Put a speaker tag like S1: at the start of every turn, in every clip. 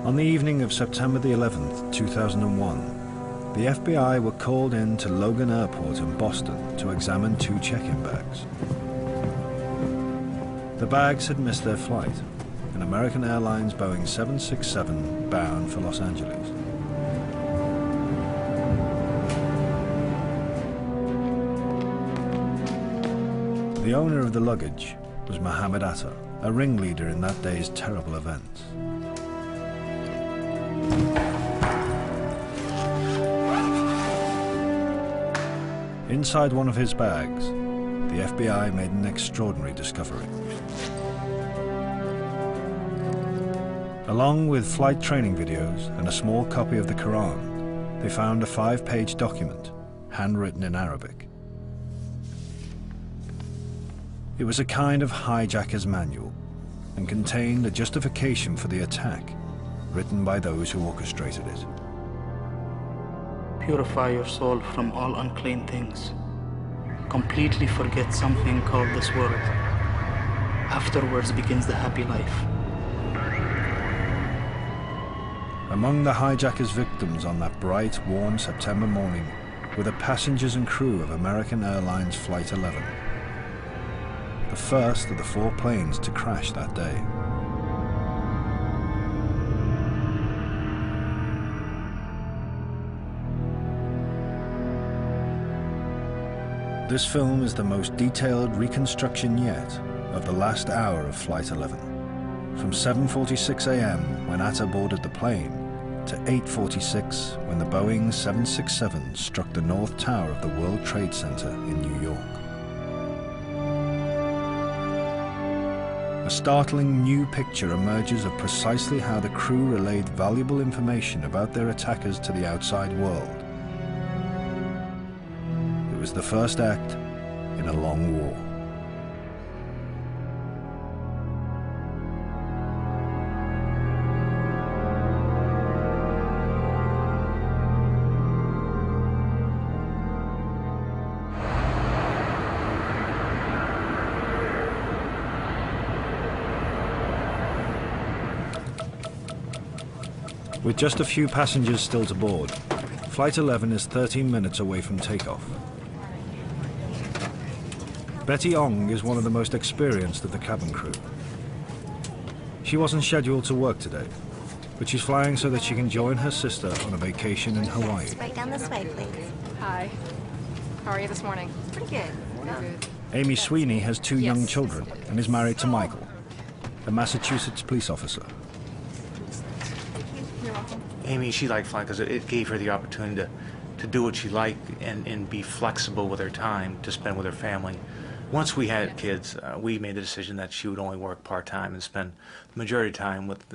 S1: On the evening of September the 11th, 2001, the FBI were called in to Logan Airport in Boston to examine 2 check-in bags. The bags had missed their flight, an American Airlines Boeing 767 bound for Los Angeles. The owner of the luggage was Mohammed Atta, a ringleader in that day's terrible events. Inside one of his bags, the FBI made an extraordinary discovery. Along with flight training videos and a small copy of the Quran, they found a 5-page document, handwritten in Arabic. It was a kind of hijacker's manual and contained a justification for the attack, written by those who orchestrated it.
S2: Purify your soul from all unclean things. Completely forget something called this world. Afterwards begins the happy life.
S1: Among the hijacker's victims on that bright, warm September morning were the passengers and crew of American Airlines Flight 11, the first of the 4 planes to crash that day. This film is the most detailed reconstruction yet of the last hour of Flight 11. From 7:46 a.m. when Atta boarded the plane to 8:46 when the Boeing 767 struck the North Tower of the World Trade Center in New York. A startling new picture emerges of precisely how the crew relayed valuable information about their attackers to the outside world. It was the first act in a long war. With just a few passengers still to board, Flight 11 is 13 minutes away from takeoff. Betty Ong is one of the most experienced of the cabin crew. She wasn't scheduled to work today, but she's flying so that she can join her sister on a vacation in Hawaii.
S3: Right down this way, please.
S4: Hi. How are you this morning?
S3: Pretty good.
S4: Good.
S1: Amy Sweeney has 2 young children and is married to Michael, a Massachusetts police officer.
S4: You're welcome.
S5: Amy, she liked flying because it gave her the opportunity to do what she liked and be flexible with her time to spend with her family. Once we had kids, we made the decision that she would only work part-time and spend the majority of time with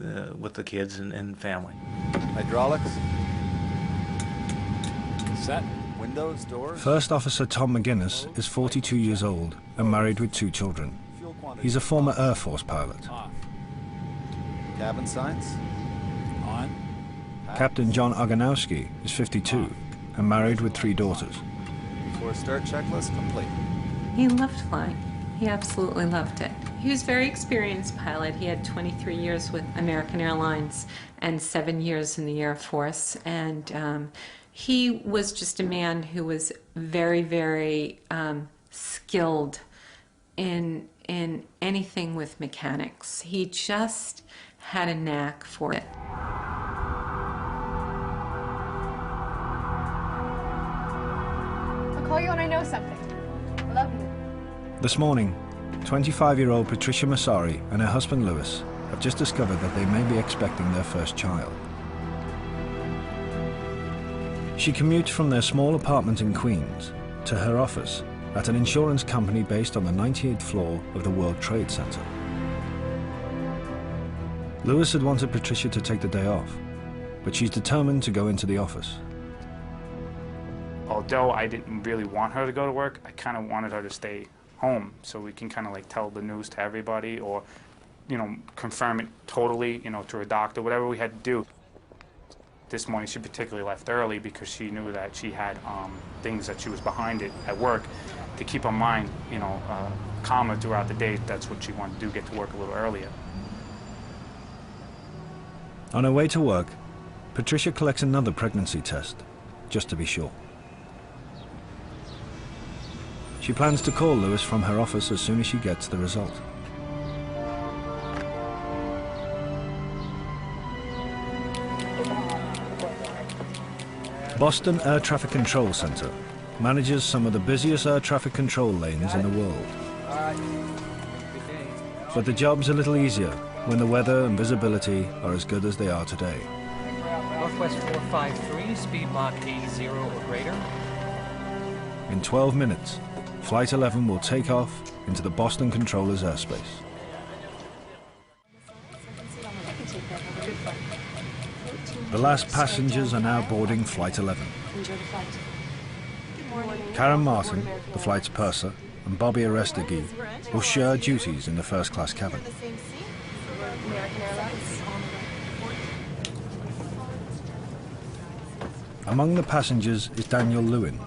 S5: the kids and family.
S6: Hydraulics. Set. Windows, doors.
S1: First Officer Tom McGinnis is 42 years old and married with 2 children. He's a former Air Force pilot.
S6: Off. Cabin signs. On.
S1: Captain John Oganowski is 52 and married with 3 daughters.
S6: Before start checklist complete.
S7: He loved flying. He absolutely loved it. He was a very experienced pilot. He had 23 years with American Airlines and 7 years in the Air Force. And he was just a man who was very, very skilled in anything with mechanics. He just had a knack for it.
S4: I'll call you when I know something. I love you.
S1: This morning, 25-year-old Patricia Massari and her husband Lewis have just discovered that they may be expecting their first child. She commutes from their small apartment in Queens to her office at an insurance company based on the 98th floor of the World Trade Center. Lewis had wanted Patricia to take the day off, but she's determined to go into the office.
S8: Although I didn't really want her to go to work, I kind of wanted her to stay home so we can kind of like tell the news to everybody or, you know, confirm it totally, you know, to a doctor, whatever we had to do. This morning she particularly left early because she knew that she had things that she was behind it at work. To keep her mind, you know, calmer throughout the day, that's what she wanted to do, get to work a little earlier.
S1: On her way to work, Patricia collects another pregnancy test, just to be sure. She plans to call Lewis from her office as soon as she gets the result. Boston Air Traffic Control Center manages some of the busiest air traffic control lanes in the world. But the job's a little easier when the weather and visibility are as good as they are today.
S3: Northwest 453, speed Mach 80 or greater.
S1: In 12 minutes, Flight 11 will take off into the Boston controller's airspace. The last passengers are now boarding Flight 11. Karen Martin, the flight's purser, and Bobby Arestegui will share duties in the first-class cabin. Among the passengers is Daniel Lewin,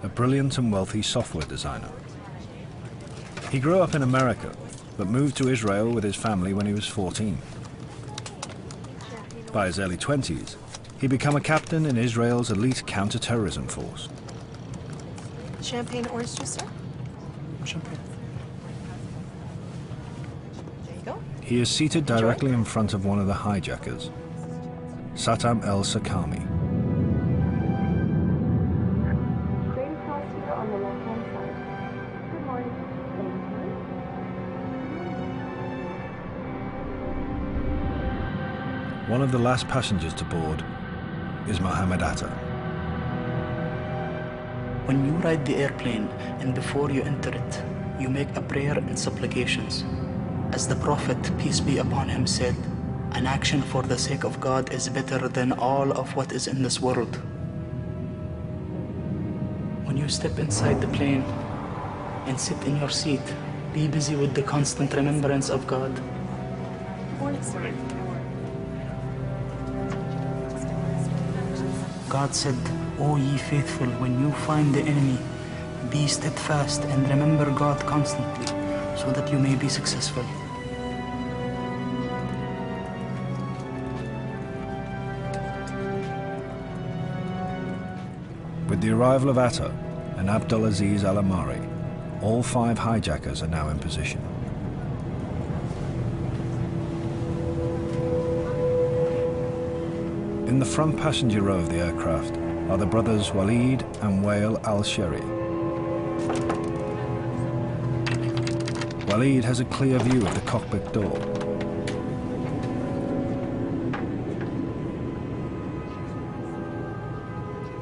S1: a brilliant and wealthy software designer. He grew up in America, but moved to Israel with his family when he was 14. By his early 20s, he became a captain in Israel's elite counter-terrorism force.
S4: Champagne orange juice, sir?
S2: Champagne.
S4: There you go.
S1: He is seated directly in front of one of the hijackers, Satam El-Sakami.
S9: Great cross here on the left-hand side. Good morning.
S1: One of the last passengers to board is Mohammed Atta.
S2: When you ride the airplane and before you enter it, you make a prayer and supplications. As the Prophet, peace be upon him, said, an action for the sake of God is better than all of what is in this world. When you step inside the plane and sit in your seat, be busy with the constant remembrance of God.
S4: Morning, sir.
S2: God said, O ye faithful, when you find the enemy, be steadfast and remember God constantly, so that you may be successful.
S1: With the arrival of Atta and Abdulaziz Al-Amari, all 5 hijackers are now in position. In the front passenger row of the aircraft are the brothers Walid and Wael Al-Sheri. Walid has a clear view of the cockpit door.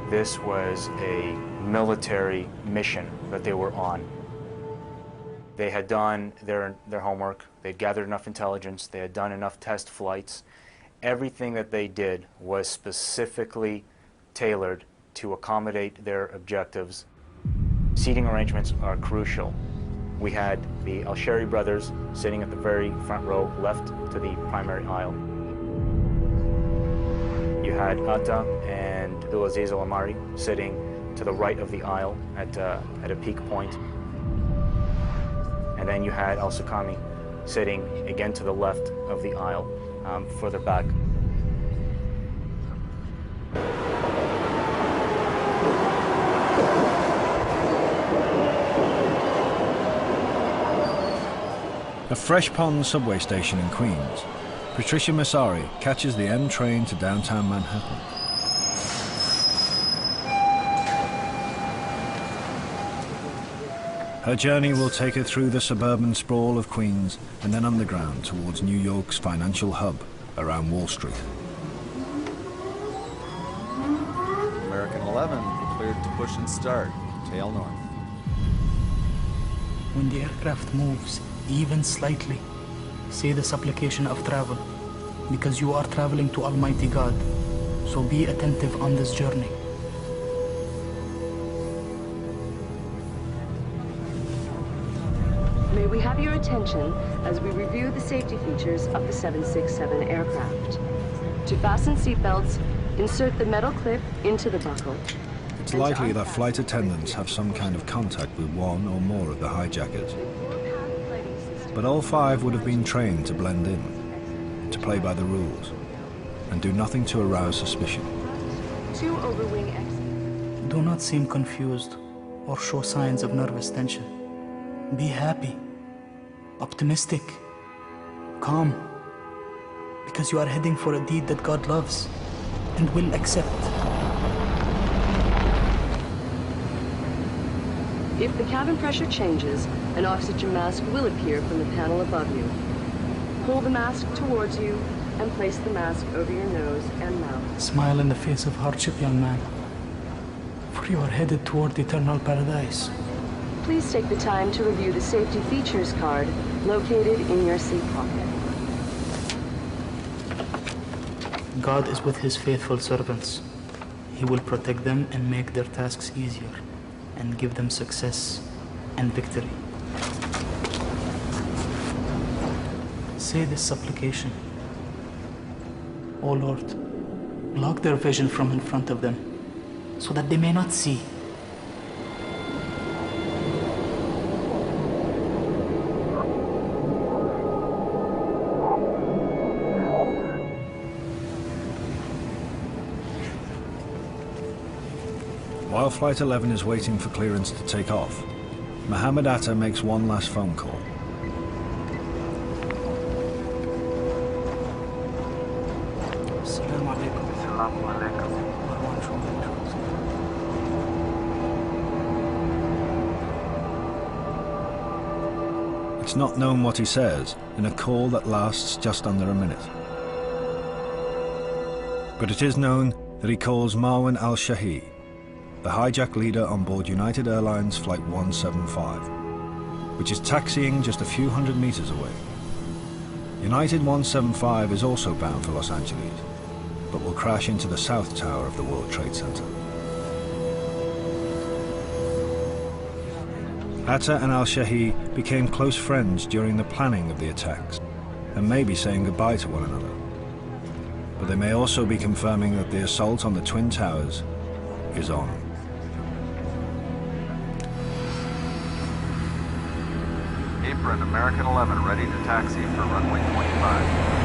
S10: This was a military mission that they were on. They had done their homework, they'd gathered enough intelligence, they had done enough test flights. Everything that they did was specifically tailored to accommodate their objectives. Seating arrangements are crucial. We had the Al-Sheri brothers sitting at the very front row, left to the primary aisle. You had Atta and Abdulaziz Al-Amari sitting to the right of the aisle at a peak point. And then you had Al-Sakami sitting again to the left of the aisle, further back.
S1: A Fresh Pond subway station in Queens, Patricia Massari catches the M train to downtown Manhattan. Her journey will take her through the suburban sprawl of Queens and then underground towards New York's financial hub around Wall Street.
S6: American 11 cleared to push and start. Tail north.
S2: When the aircraft moves, even slightly, say the supplication of travel, because you are traveling to Almighty God. So be attentive on this journey.
S9: May we have your attention as we review the safety features of the 767 aircraft. To fasten seatbelts, insert the metal clip into the buckle.
S1: It's likely that flight attendants have some kind of contact with one or more of the hijackers. But all 5 would have been trained to blend in, to play by the rules. and do nothing to arouse suspicion.
S9: 2 overwing exit.
S2: Do not seem confused or show signs of nervous tension. Be happy, optimistic, calm, because you are heading for a deed that God loves and will accept.
S9: If the cabin pressure changes, an oxygen mask will appear from the panel above you. Pull the mask towards you and place the mask over your nose and mouth.
S2: Smile in the face of hardship, young man, for you are headed toward eternal paradise.
S9: Please take the time to review the safety features card located in your seat pocket.
S2: God is with his faithful servants. He will protect them and make their tasks easier and give them success and victory. Say this supplication. O Lord, block their vision from in front of them so that they may not see.
S1: While Flight 11 is waiting for clearance to take off, Mohammed Atta makes one last phone call.
S2: Assalamu alaikum.
S1: It's not known what he says in a call that lasts just under a minute. But it is known that he calls Marwan al-Shahi, the hijack leader on board United Airlines Flight 175, which is taxiing just a few hundred meters away. United 175 is also bound for Los Angeles, but will crash into the South Tower of the World Trade Center. Atta and al-Shahi became close friends during the planning of the attacks, and may be saying goodbye to one another. But they may also be confirming that the assault on the Twin Towers is on.
S6: Apron, American 11, ready to taxi for runway 25.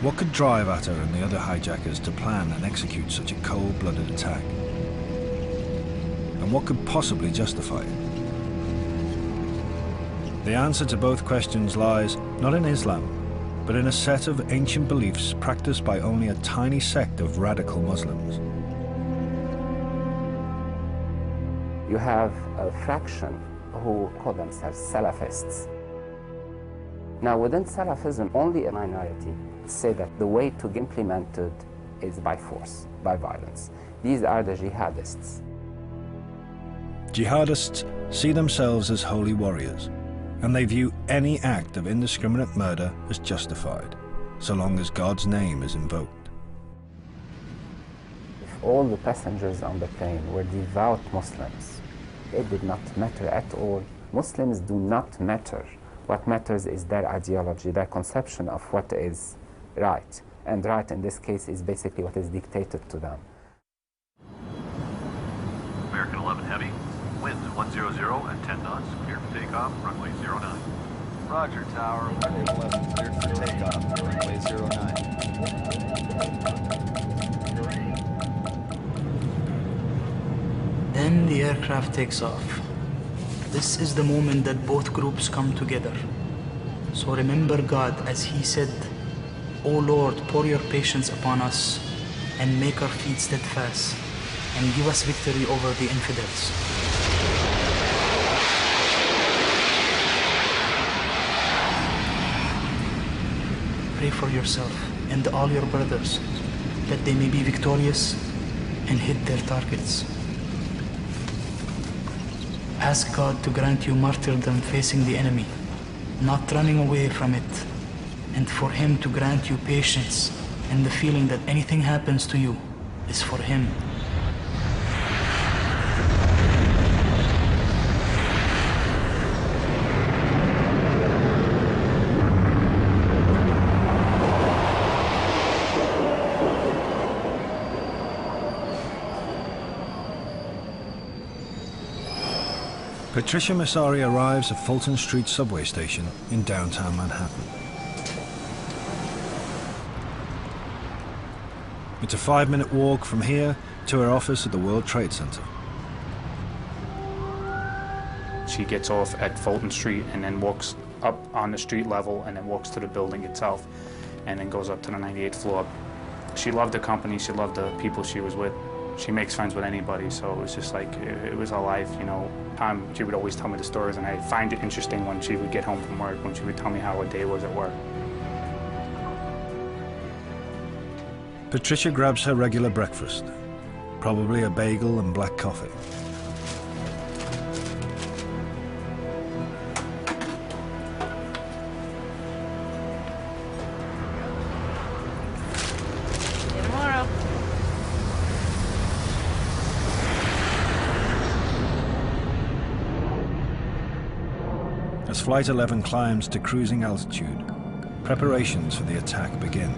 S1: What could drive Atta and the other hijackers to plan and execute such a cold-blooded attack? And what could possibly justify it? The answer to both questions lies not in Islam, but in a set of ancient beliefs practiced by only a tiny sect of radical Muslims.
S11: You have a fraction who call themselves Salafists. Now, within Salafism, only a minority say that the way to implement it is by force, by violence. These are the jihadists.
S1: Jihadists see themselves as holy warriors, and they view any act of indiscriminate murder as justified, so long as God's name is invoked.
S11: If all the passengers on the plane were devout Muslims, it did not matter at all. Muslims do not matter. What matters is their ideology, their conception of what is right. And right in this case is basically what is dictated to them.
S12: American 11 Heavy, winds 100 at 10 knots, cleared for takeoff, runway 09.
S6: Roger, Tower, American 11, cleared for takeoff, runway 09.
S2: Then the aircraft takes off. This is the moment that both groups come together. So remember God as He said, O Lord, pour your patience upon us and make our feet steadfast and give us victory over the infidels. Pray for yourself and all your brothers that they may be victorious and hit their targets. Ask God to grant you martyrdom facing the enemy, not running away from it, and for Him to grant you patience and the feeling that anything happens to you is for Him.
S1: Patricia Massari arrives at Fulton Street subway station in downtown Manhattan. It's a 5-minute walk from here to her office at the World Trade Center.
S8: She gets off at Fulton Street and then walks up on the street level and then walks to the building itself and then goes up to the 98th floor. She loved the company, she loved the people she was with. She makes friends with anybody, so it was just like, it was her life, you know. She would always tell me the stories, and I find it interesting when she would get home from work, when she would tell me how her day was at work.
S1: Patricia grabs her regular breakfast, probably a bagel and black coffee. As Flight 11 climbs to cruising altitude, preparations for the attack begin.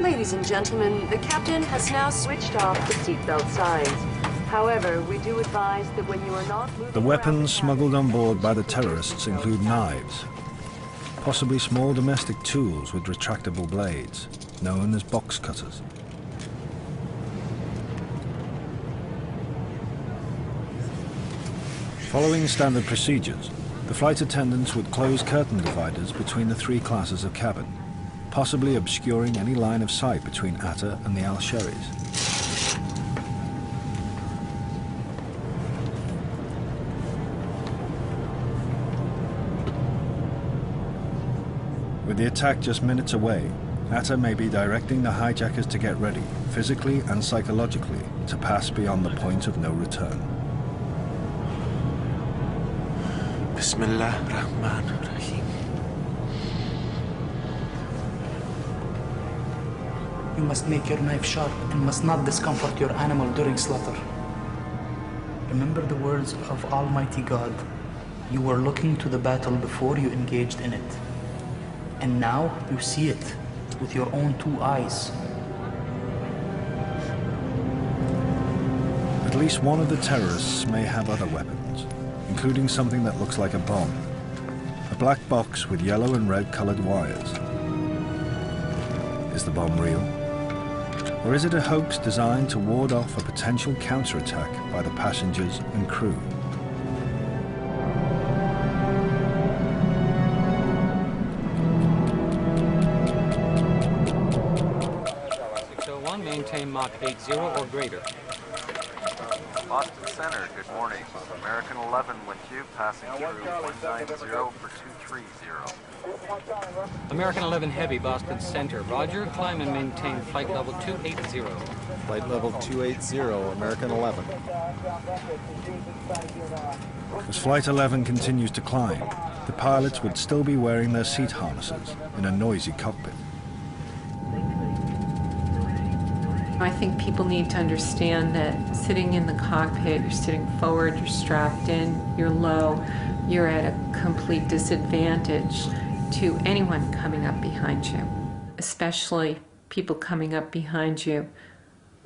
S9: Ladies and gentlemen, the captain has now switched off the seatbelt signs. However, we do advise that when you are not moving
S1: The weapons smuggled on board by the terrorists include knives, possibly small domestic tools with retractable blades, known as box cutters. Following standard procedures, the flight attendants would close curtain dividers between the 3 classes of cabin, possibly obscuring any line of sight between Atta and the Al-Sheris. With the attack just minutes away, Atta may be directing the hijackers to get ready, physically and psychologically, to pass beyond the point of no return.
S13: Bismillah ar-Rahman ar-Rahim.
S2: You must make your knife sharp and must not discomfort your animal during slaughter. Remember the words of Almighty God. You were looking to the battle before you engaged in it. And now you see it with your own 2 eyes.
S1: At least one of the terrorists may have other weapons, including something that looks like a bomb. A black box with yellow and red colored wires. Is the bomb real? Or is it a hoax designed to ward off a potential counterattack by the passengers and crew?
S3: Maintain Mach 80 or greater.
S12: Boston Center, good morning. American 11 with you, passing through 190 for 230.
S3: American 11 Heavy, Boston Center. Roger, climb and maintain flight level 280.
S6: Flight level 280, American 11.
S1: As Flight 11 continues to climb, the pilots would still be wearing their seat harnesses in a noisy cockpit.
S7: I think people need to understand that sitting in the cockpit, you're sitting forward, you're strapped in, you're low, you're at a complete disadvantage to anyone coming up behind you, especially people coming up behind you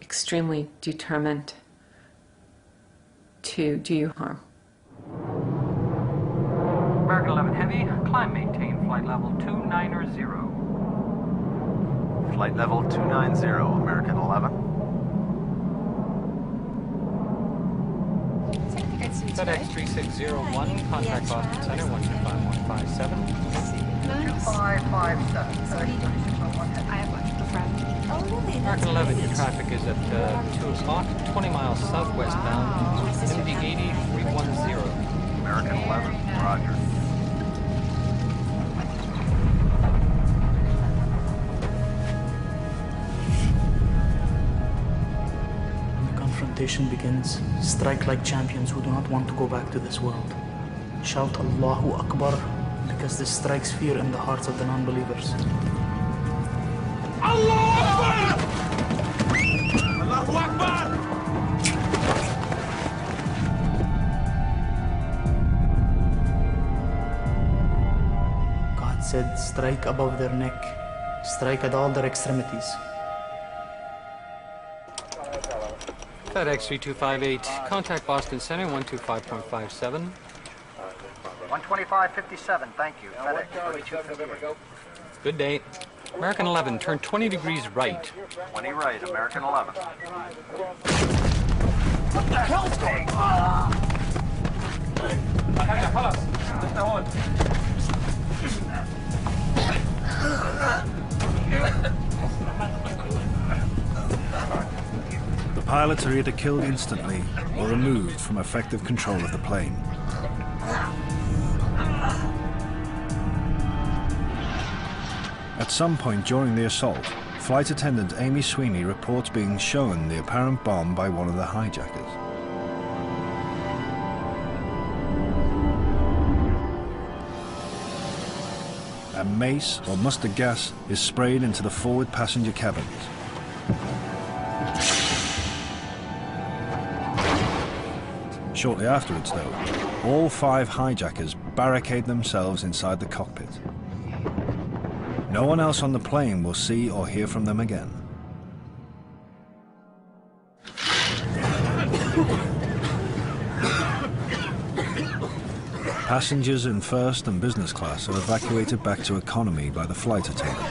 S7: extremely determined to do you harm.
S3: American 11 Heavy, climb maintain flight level 290.
S12: Flight level 290, American 11.
S3: FedEx 3601, contact Boston Center, 125157.
S4: 2557. I have one from. Oh, really?
S3: American 11, your traffic is at 2 o'clock, 20 miles southwestbound, MD 8310.
S12: American 11, roger.
S2: operation begins, strike like champions who do not want to go back to this world. Shout Allahu Akbar, because this strikes fear in the hearts of the non-believers.
S13: Allahu Akbar! Allahu Akbar!
S2: God said, strike above their neck, strike at all their extremities.
S3: FedEx 3258, contact Boston Center 125.57.
S14: 125.57, thank you. FedEx 3258.
S3: Good day. American 11, turn 20 degrees right.
S12: 20 right, American 11.
S13: What the hell's going on?
S1: The pilots are either killed instantly or removed from effective control of the plane. At some point during the assault, flight attendant Amy Sweeney reports being shown the apparent bomb by one of the hijackers. A mace or mustard gas is sprayed into the forward passenger cabins. Shortly afterwards, though, all 5 hijackers barricade themselves inside the cockpit. No one else on the plane will see or hear from them again. Passengers in first and business class are evacuated back to economy by the flight attendant.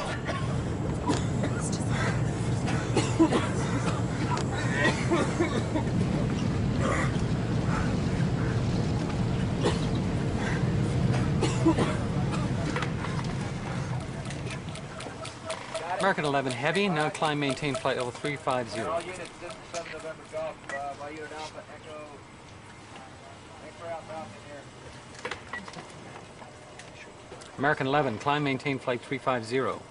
S3: American 11 Heavy, now climb maintain flight level 350.
S14: All units, this is 7 November Golf, by unit Alpha, Echo. Thanks for outbound in here.
S3: American 11, climb maintain flight 350.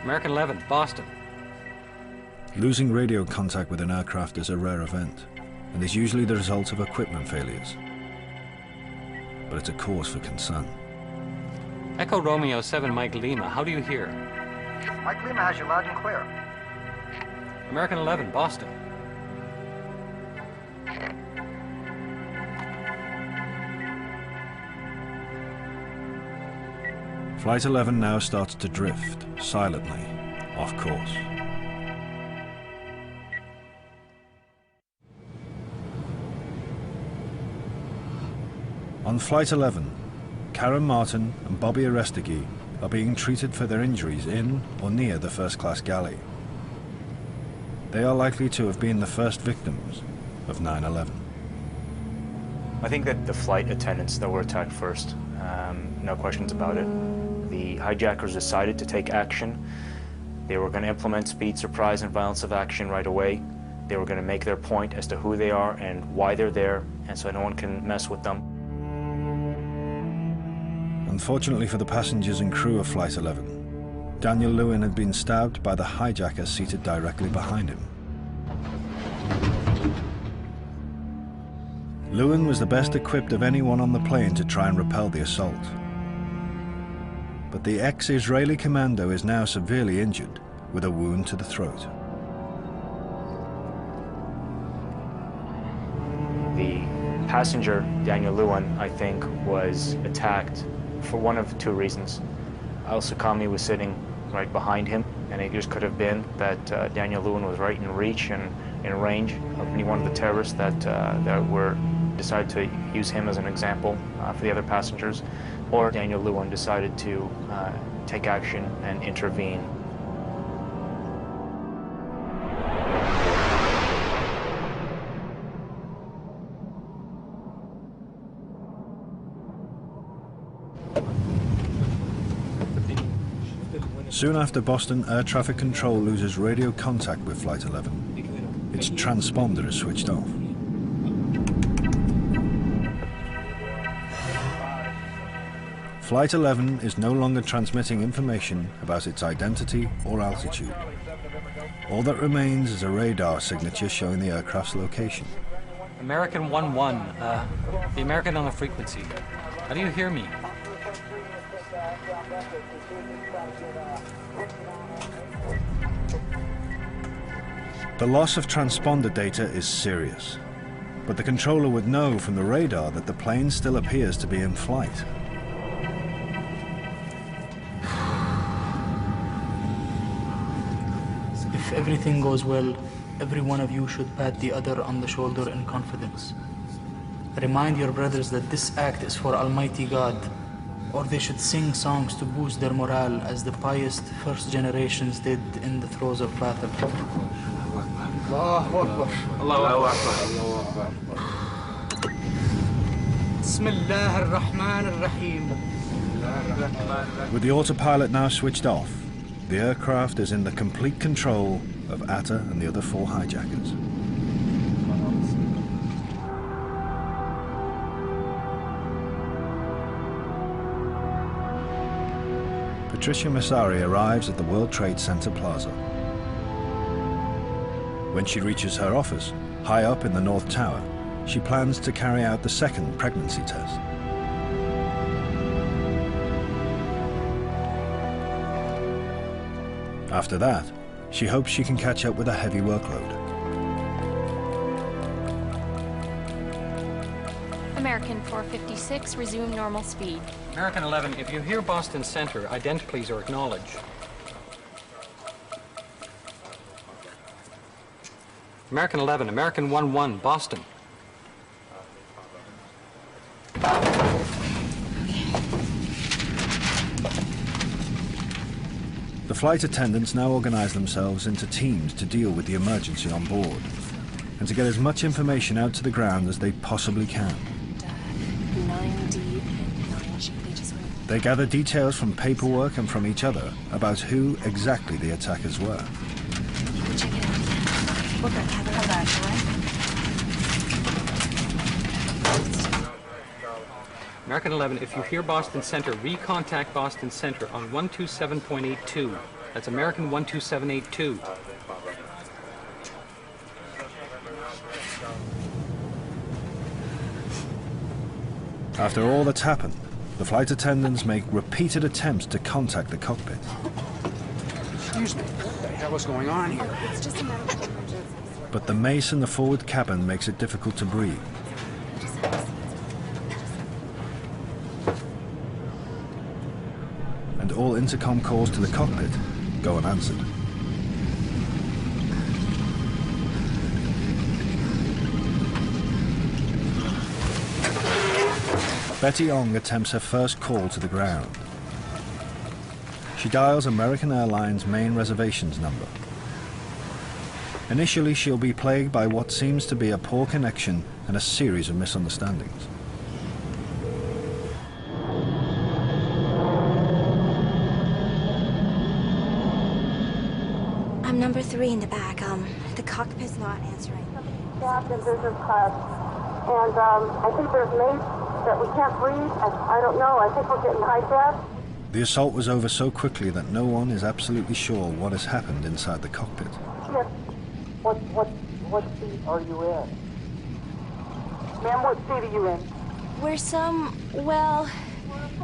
S3: American 11, Boston.
S1: Losing radio contact with an aircraft is a rare event, and is usually the result of equipment failures. But it's a cause for concern.
S3: Echo Romeo 7 Mike Lima, how do you hear?
S14: Mike Lima has you loud and clear.
S3: American 11, Boston.
S1: Flight 11 now starts to drift, silently, off course. On Flight 11, Karen Martin and Bobby Arestegui are being treated for their injuries in or near the first-class galley. They are likely to have been the first victims of 9/11.
S10: I think that the flight attendants that were attacked first, no questions about it. The hijackers decided to take action. They were going to implement speed, surprise, and violence of action right away. They were going to make their point as to who they are and why they're there, and so no one can mess with them.
S1: Unfortunately for the passengers and crew of Flight 11, Daniel Lewin had been stabbed by the hijacker seated directly behind him. Lewin was the best equipped of anyone on the plane to try and repel the assault. But the ex-Israeli commando is now severely injured with a wound to the throat.
S10: The passenger, Daniel Lewin, I think, was attacked for one of 2 reasons. Al-Sakami was sitting right behind him, and it just could have been that Daniel Lewin was right in reach and in range of any one of the terrorists that decided to use him as an example for the other passengers, or Daniel Lewin decided to take action and intervene.
S1: Soon after Boston, air traffic control loses radio contact with Flight 11. Its transponder is switched off. Flight 11 is no longer transmitting information about its identity or altitude. All that remains is a radar signature showing the aircraft's location.
S3: American 1-1, the American on the frequency. How do you hear me?
S1: The loss of transponder data is serious, but the controller would know from the radar that the plane still appears to be in flight.
S2: If everything goes well, every one of you should pat the other on the shoulder in confidence. Remind your brothers that this act is for Almighty God, or they should sing songs to boost their morale as the pious first generations did in the throes of battle.
S14: Allahu Akbar. Allahu Akbar. Allahu Akbar. Bismillah ar-Rahman ar-Rahim.
S1: With the autopilot now switched off, the aircraft is in the complete control of Atta and the other 4 hijackers. Patricia Massari arrives at the World Trade Center Plaza. When she reaches her office, high up in the North Tower, she plans to carry out the second pregnancy test. After that, she hopes she can catch up with a heavy workload.
S15: American 456, resume normal speed.
S3: American 11, if you hear Boston Center, ident please or acknowledge. American 11, American 1-1, Boston.
S1: The flight attendants now organize themselves into teams to deal with the emergency on board and to get as much information out to the ground as they possibly can. They gather details from paperwork and from each other about who exactly the attackers were.
S3: American 11, if you hear Boston Center, recontact Boston Center on 127.82. That's American 12782.
S1: After all that's happened, the flight attendants make repeated attempts to contact the cockpit.
S16: Excuse me, what the hell is going on here?
S4: It's just a medical emergency.
S1: But the mace in the forward cabin makes it difficult to breathe. And all intercom calls to the cockpit go unanswered. Betty Ong attempts her first call to the ground. She dials American Airlines' main reservations number. Initially, she'll be plagued by what seems to be a poor connection and a series of misunderstandings.
S17: I'm number 3 in the back. The cockpit's not answering.
S18: Staff in business class, and I think there's mates that we can't breathe. I don't know. I think we're getting hijacked.
S1: The assault was over so quickly that no one is absolutely sure what has happened inside the cockpit.
S18: Yes. What seat are you in? Ma'am, what seat are you in?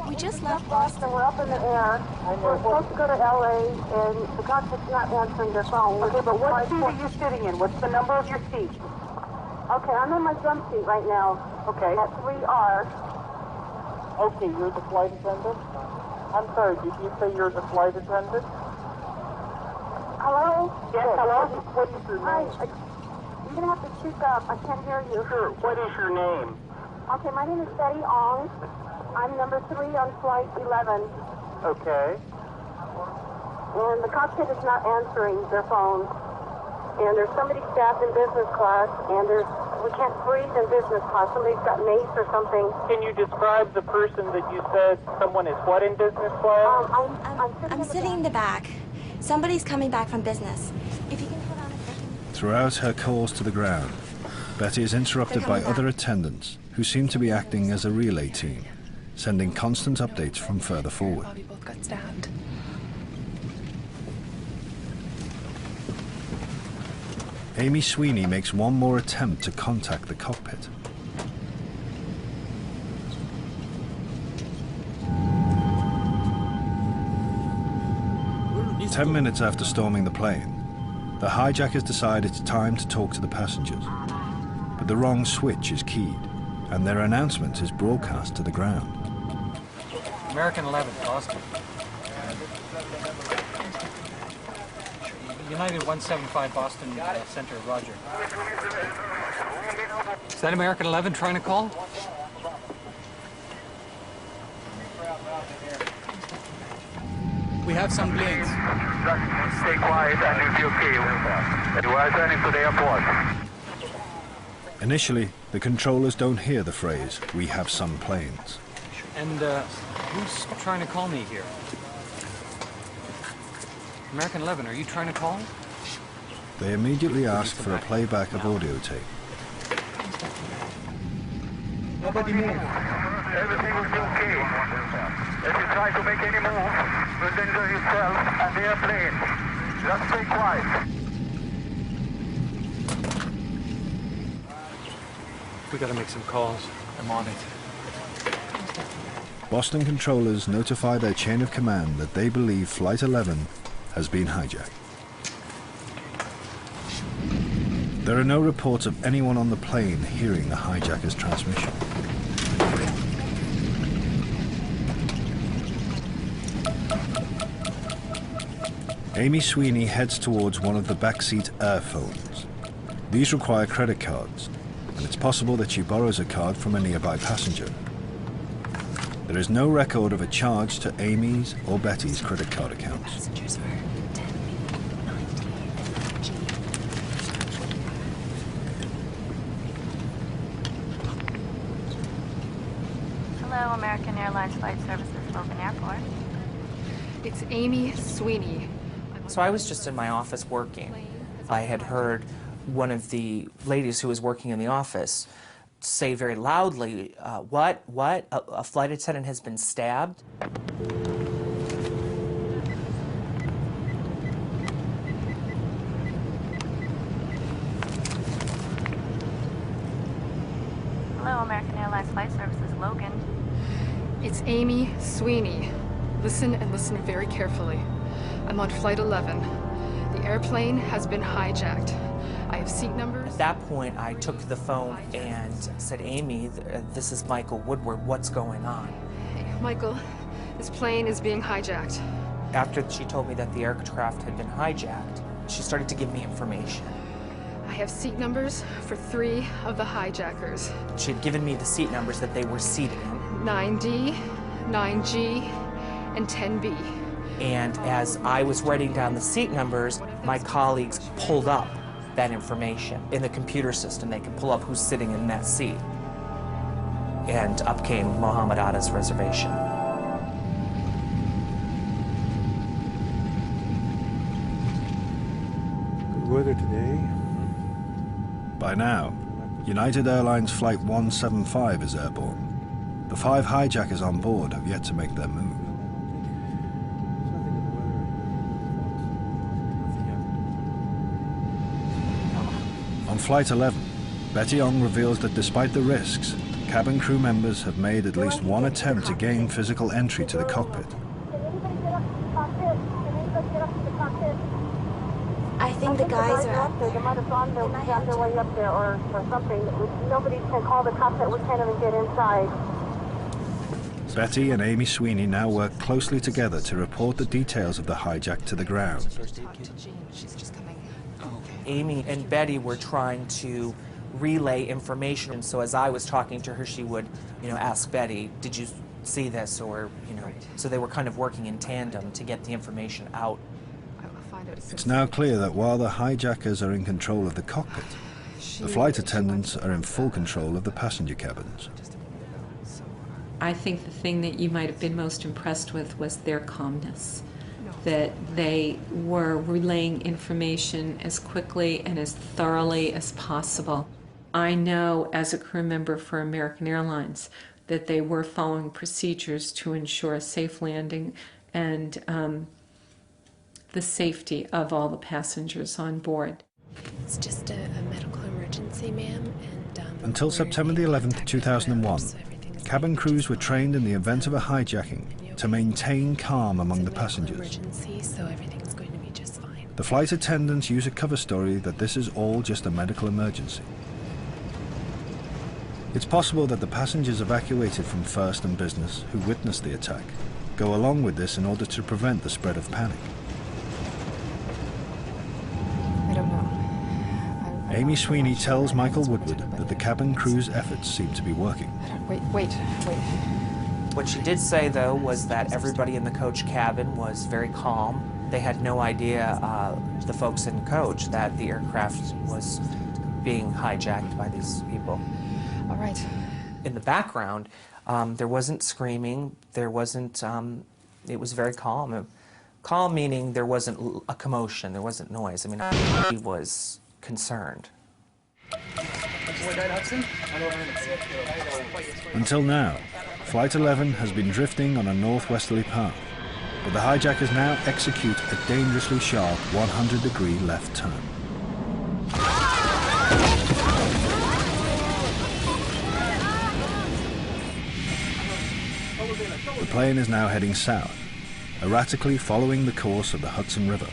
S17: We just left
S18: Boston. We're up in the air. We're supposed to go to LA, and the cockpit's not answering their phone. Okay, but what seat are you sitting in? What's the number of your seat? Okay, I'm in my jump seat right now. Okay. At 3R. Okay, you're the flight attendant? I'm sorry, did you say you're the flight attendant? Hello? Yes, hello? What is your name? You're going to have to speak up. I can't hear you. Sure. What is your name? Okay, my name is Betty Ong. I'm number 3 on flight 11. Okay. And the cockpit is not answering their phone. And there's somebody staffed in business class, and we can't breathe in business class. Somebody's got mace or something. Can you describe the person that you said someone is what in business class?
S17: I'm sitting in the back. Somebody's coming back from business. If you can hold on a second.
S1: Throughout her calls to the ground, Betty is interrupted by other attendants who seem to be acting as a relay team, sending constant updates from further forward.
S4: Bobby both got stabbed.
S1: Amy Sweeney makes one more attempt to contact the cockpit. Ten minutes after storming the plane, the hijackers decide it's time to talk to the passengers. But the wrong switch is keyed, and their announcement is broadcast to the ground.
S3: American 11, Boston. United 175 Boston Center, roger. Is that American 11 trying to call?
S2: We have some planes.
S12: Stay quiet and you'll be okay. You are turning to the airport.
S1: Initially, the controllers don't hear the phrase, "We have some planes."
S3: And who's trying to call me here? American 11, are you trying to call?
S1: They immediately ask for a playback of audio tape.
S2: Nobody move.
S12: Everything will be okay. If you try to make any move, you'll endanger yourself and the airplane. Just stay quiet.
S3: We gotta make some calls.
S2: I'm on it.
S1: Boston controllers notify their chain of command that they believe Flight 11 has been hijacked. There are no reports of anyone on the plane hearing the hijacker's transmission. Amy Sweeney heads towards one of the backseat airphones. These require credit cards, and it's possible that she borrows a card from a nearby passenger. There is no record of a charge to Amy's or Betty's credit card accounts.
S4: Passengers are 10, 19, G.
S15: Hello, American Airlines Flight Services, Logan Airport.
S4: It's Amy Sweeney.
S19: So I was just in my office working. I had heard one of the ladies who was working in the office say very loudly, what? A flight attendant has been stabbed?
S15: Hello, American Airlines Flight Services, Logan.
S4: It's Amy Sweeney. Listen and listen very carefully. I'm on Flight 11. The airplane has been hijacked. I have seat numbers.
S19: At that point, I took the phone and said, Amy, this is Michael Woodward. What's going on?
S4: Hey, Michael, this plane is being hijacked.
S19: After she told me that the aircraft had been hijacked, she started to give me information.
S4: I have seat numbers for 3 of the hijackers.
S19: She had given me the seat numbers that they were seated in.
S4: 9D, 9G, and 10B.
S19: And as I was writing down the seat numbers, my colleagues pulled up that information in the computer system. They could pull up who's sitting in that seat. And up came Mohammed Atta's reservation.
S20: Good weather today.
S1: By now, United Airlines Flight 175 is airborne. The 5 hijackers on board have yet to make their move. On Flight 11, Betty Ong reveals that despite the risks, cabin crew members have made at least one attempt to gain physical entry to the cockpit.
S17: I think the guys are up there.
S18: They might have gone their way up there or something. Nobody can call the cockpit. We can't even get inside.
S1: Betty and Amy Sweeney now work closely together to report the details of the hijack to the ground.
S19: Amy and Betty were trying to relay information, and so as I was talking to her, she would, ask Betty, "Did you see this?" Or, so they were kind of working in tandem to get the information out.
S1: It's now clear that while the hijackers are in control of the cockpit, the flight attendants are in full control of the passenger cabins.
S7: I think the thing that you might have been most impressed with was their calmness, that they were relaying information as quickly and as thoroughly as possible. I know as a crew member for American Airlines that they were following procedures to ensure a safe landing and the safety of all the passengers on board.
S21: It's just a medical emergency, ma'am.
S1: Until September the 11th, 2001, cabin crews were trained in the event of a hijacking to maintain calm among the passengers.
S21: So everything's going to be just fine.
S1: The flight attendants use a cover story that this is all just a medical emergency. It's possible that the passengers evacuated from First and Business who witnessed the attack go along with this in order to prevent the spread of panic.
S4: I don't know.
S1: Amy Sweeney tells Michael Woodward that the cabin crew's efforts seem to be working.
S4: Wait.
S19: What she did say, though, was that everybody in the coach cabin was very calm. They had no idea, the folks in coach, that the aircraft was being hijacked by these people.
S4: All right.
S19: In the background, there wasn't screaming, there wasn't, it was very calm. Calm meaning there wasn't a commotion, there wasn't noise. I mean, he was concerned.
S1: Until now, Flight 11 has been drifting on a northwesterly path, but the hijackers now execute a dangerously sharp 100-degree left turn. The plane is now heading south, erratically following the course of the Hudson River,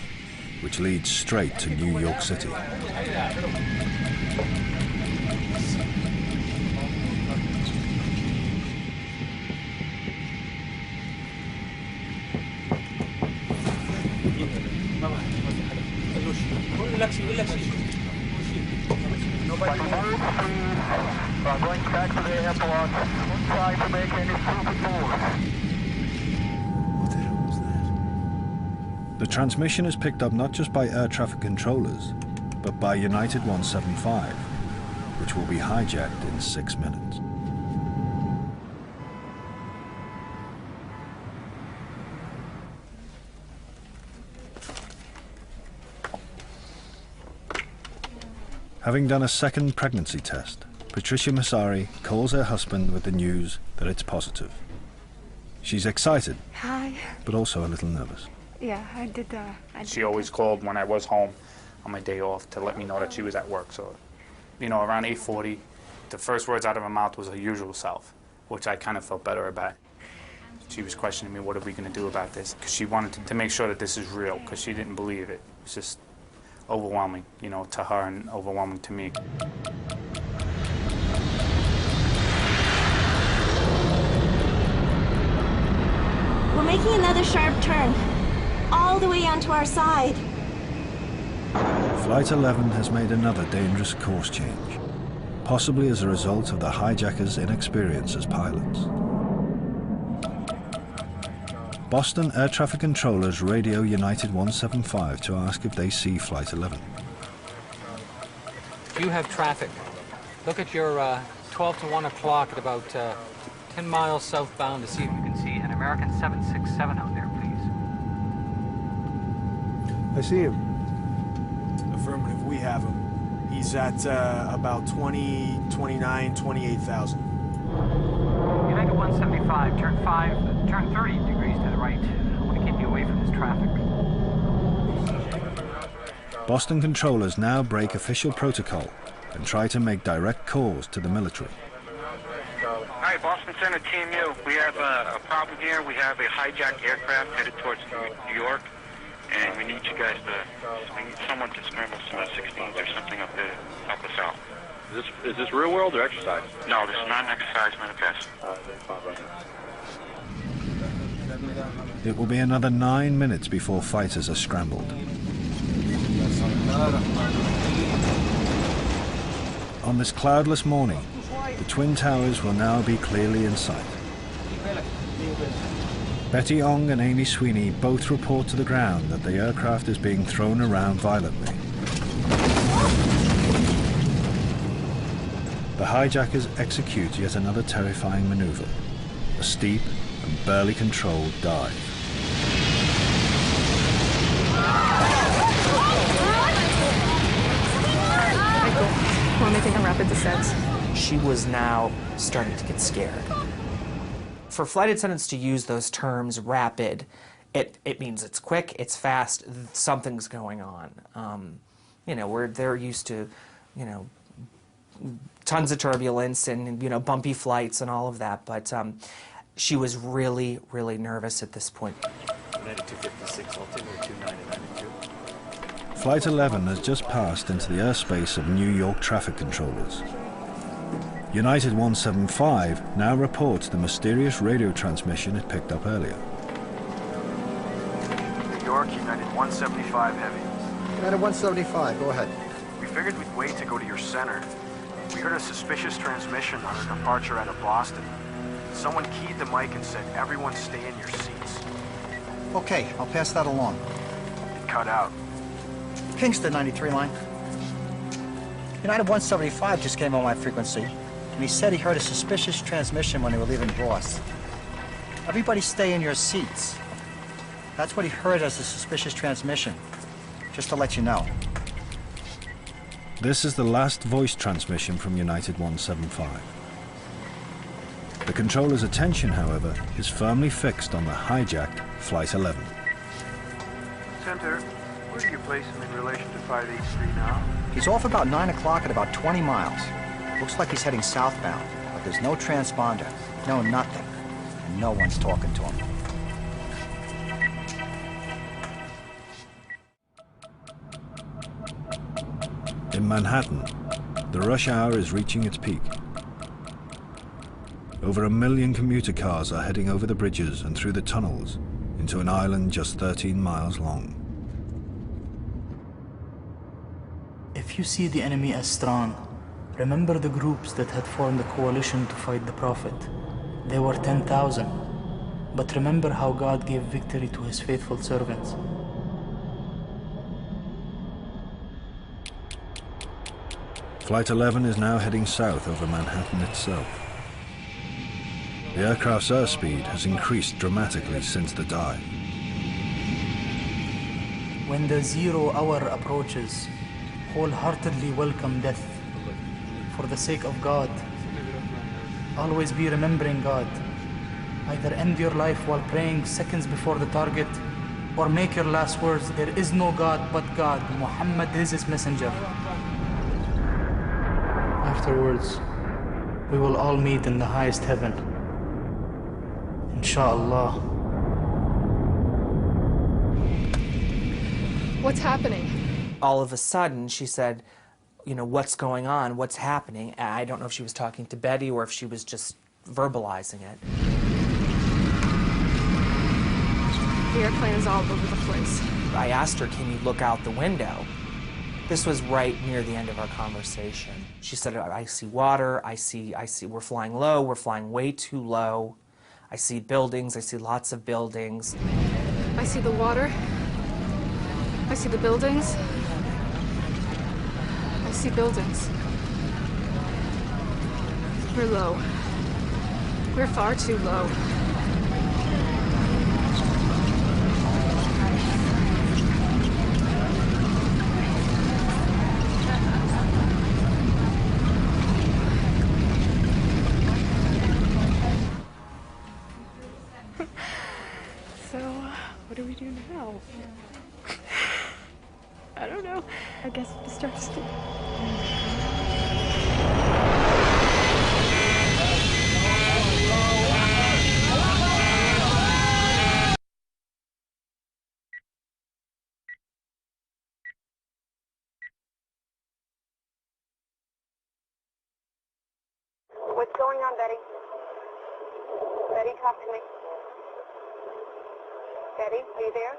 S1: which leads straight to New York City.
S12: Going back to the airport. Don't try to make any stupid moves.
S1: The transmission is picked up not just by air traffic controllers, but by United 175, which will be hijacked in 6 minutes. Having done a second pregnancy test, Patricia Massari calls her husband with the news that it's positive. She's excited,
S22: Hi.
S1: but also a little nervous.
S22: Yeah, I did.
S8: She always called when I was home on my day off to let me know that she was at work. So, you know, around 8:40, the first words out of her mouth was her usual self, which I kind of felt better about. She was questioning me, what are we going to do about this? Because she wanted to make sure that this is real, because she didn't believe it. It's just overwhelming, you know, to her and overwhelming to me.
S17: We're making another sharp turn, all the way onto our side.
S1: Flight 11 has made another dangerous course change, possibly as a result of the hijackers' inexperience as pilots. Boston air traffic controllers radio United 175 to ask if they see Flight 11.
S3: If you have traffic, look at your 12 to 1 o'clock at about 10 miles southbound to see if you can see an American 767 out there, please.
S20: I see him.
S14: Affirmative, we have him. He's at about 29, 28,000.
S3: United 175, turn 30 degrees to the right. I want to keep you away from this traffic.
S1: Boston controllers now break official protocol and try to make direct calls to the military.
S23: Hi, Boston Center, Team U. We have a problem here. We have a hijacked aircraft headed towards New York, and we need you guys we need someone to scramble some F-16s or something up there to help us out.
S24: Is this real world or exercise?
S23: No, this is not an exercise manifest.
S1: It will be another 9 minutes before fighters are scrambled. On this cloudless morning, the Twin Towers will now be clearly in sight. Betty Ong and Amy Sweeney both report to the ground that the aircraft is being thrown around violently. The hijackers execute yet another terrifying maneuver, a steep and barely controlled dive.
S4: Michael, we're making a rapid descent.
S19: She was now starting to get scared. For flight attendants to use those terms, rapid, it means it's quick, it's fast, something's going on. You know, they're used to, you know, tons of turbulence and, you know, bumpy flights and all of that, but she was really, really nervous at this point.
S5: 9256, altimeter 2992.
S1: Flight 11 has just passed into the airspace of New York traffic controllers. United 175 now reports the mysterious radio transmission it picked up earlier.
S5: New York, United 175 Heavy.
S9: United 175, go ahead.
S5: We figured we'd wait to go to your center. We heard a suspicious transmission on our departure out of Boston. Someone keyed the mic and said, everyone stay in your seats.
S9: Okay, I'll pass that along.
S5: It cut out.
S9: Kingston 93 line. United 175 just came on my frequency, and he said he heard a suspicious transmission when they were leaving Ross. Everybody stay in your seats. That's what he heard as a suspicious transmission, just to let you know.
S1: This is the last voice transmission from United 175. The controller's attention, however, is firmly fixed on the hijacked Flight 11.
S5: Center, where do you place him in relation to 583 now?
S9: He's off about 9 o'clock at about 20 miles. Looks like he's heading southbound, but there's no transponder, no nothing, and no one's talking to him.
S1: In Manhattan, the rush hour is reaching its peak. Over 1 million commuter cars are heading over the bridges and through the tunnels into an island just 13 miles long.
S2: If you see the enemy as strong, remember the groups that had formed a coalition to fight the Prophet. They were 10,000. But remember how God gave victory to his faithful servants.
S1: Flight 11 is now heading south over Manhattan itself. The aircraft's airspeed has increased dramatically since the dive.
S2: When the 0 hour approaches, wholeheartedly welcome death. For the sake of God, always be remembering God. Either end your life while praying seconds before the target, or make your last words, there is no God but God, Muhammad is his messenger. Afterwards, we will all meet in the highest heaven. Inshallah.
S4: What's happening?
S19: All of a sudden, she said, you know, what's going on? What's happening? And I don't know if she was talking to Betty or if she was just verbalizing it.
S4: The airplane is all over the place.
S19: I asked her, can you look out the window? This was right near the end of our conversation. She said, I see water, I see, we're flying low, we're flying way too low. I see buildings, I see lots of buildings.
S4: I see the water. I see the buildings. I see buildings. We're low. We're far too low.
S21: So, what do we do now? I don't know. I guess it starts to...
S18: What's going on, Betty? Betty, talk to me. Betty, are you there?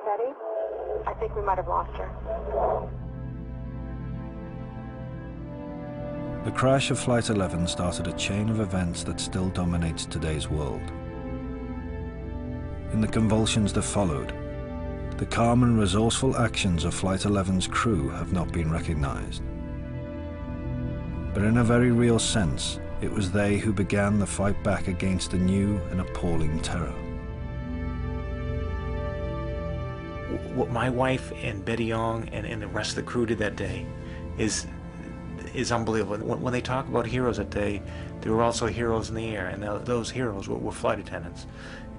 S18: Betty? I think we might have lost her.
S1: The crash of Flight 11 started a chain of events that still dominates today's world. In the convulsions that followed, the calm and resourceful actions of Flight 11's crew have not been recognized. But in a very real sense, it was they who began the fight back against a new and appalling terror.
S11: What my wife and Betty Young and the rest of the crew did that day is
S6: is unbelievable. When they talk about heroes that day, there were also heroes in the air, and those heroes were flight attendants.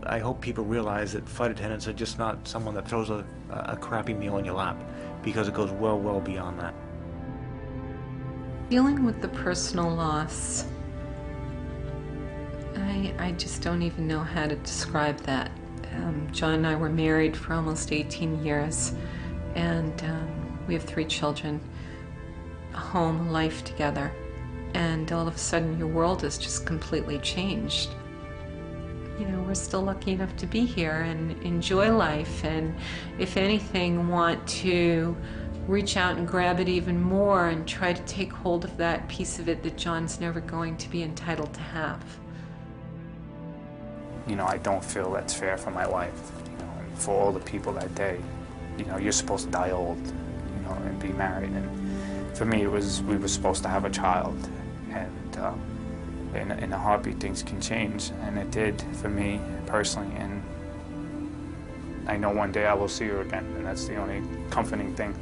S6: I hope people realize that flight attendants are just not someone that throws a crappy meal in your lap, because it goes well, well beyond that.
S7: Dealing with the personal loss, I just don't even know how to describe that. John and I were married for almost 18 years, and we have 3 children, a home, a life together, and all of a sudden your world has just completely changed. You know, we're still lucky enough to be here and enjoy life, and if anything, want to reach out and grab it even more and try to take hold of that piece of it that John's never going to be entitled to have.
S8: You know, I don't feel that's fair for my wife, you know, and for all the people that day. You know, you're supposed to die old, you know, and be married. And for me, we were supposed to have a child. And in a heartbeat, things can change. And it did for me personally. And I know one day I will see her again. And that's the only comforting thing.